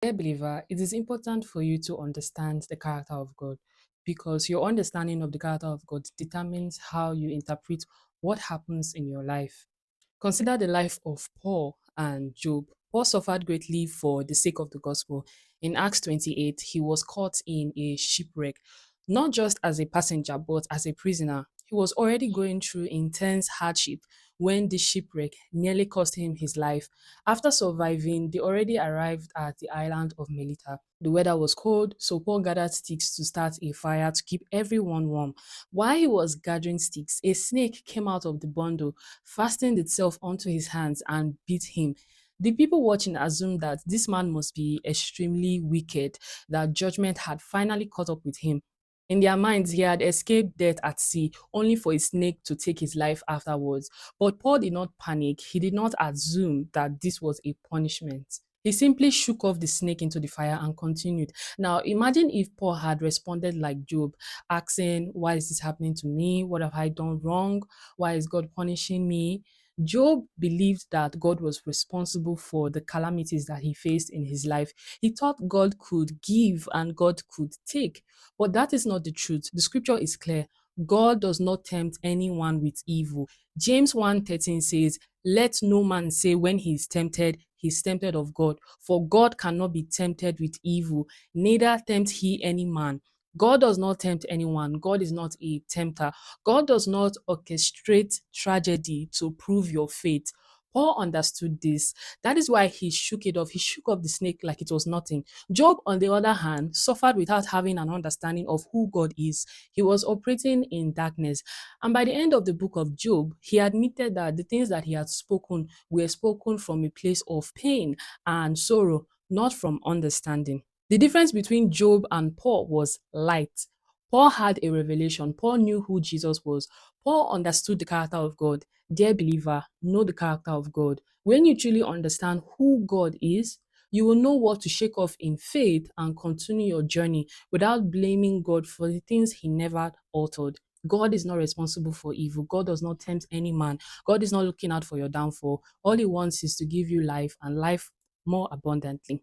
Dear believer, it is important for you to understand the character of God because your understanding of the character of God determines how you interpret what happens in your life. Consider the life of Paul and Job. Paul suffered greatly for the sake of the gospel. In Acts 28, he was caught in a shipwreck, not just as a passenger, but as a prisoner. He was already going through intense hardship when the shipwreck nearly cost him his life. After surviving, they already arrived at the island of Melita. The weather was cold, so Paul gathered sticks to start a fire to keep everyone warm. While he was gathering sticks, a snake came out of the bundle, fastened itself onto his hands, and bit him. The people watching assumed that this man must be extremely wicked, that judgment had finally caught up with him. In their minds, he had escaped death at sea, only for a snake to take his life afterwards. But Paul did not panic. He did not assume that this was a punishment. He simply shook off the snake into the fire and continued. Now, imagine if Paul had responded like Job, asking, "Why is this happening to me? What have I done wrong? Why is God punishing me?" Job believed that God was responsible for the calamities that he faced in his life. He thought God could give and God could take. But that is not the truth. The scripture is clear. God does not tempt anyone with evil. James 1:13 says, "Let no man say when he is tempted of God, for God cannot be tempted with evil, neither tempt he any man." God does not tempt anyone. God is not a tempter. God does not orchestrate tragedy to prove your faith. Paul understood this. That is why he shook it off. He shook off the snake like it was nothing. Job, on the other hand, suffered without having an understanding of who God is. He was operating in darkness. And by the end of the book of Job, he admitted that the things that he had spoken were spoken from a place of pain and sorrow, not from understanding. The difference between Job and Paul was light. Paul had a revelation. Paul knew who Jesus was. Paul understood the character of God. Dear believer, know the character of God. When you truly understand who God is, you will know what to shake off in faith and continue your journey without blaming God for the things he never altered. God is not responsible for evil. God does not tempt any man. God is not looking out for your downfall. All he wants is to give you life and life more abundantly.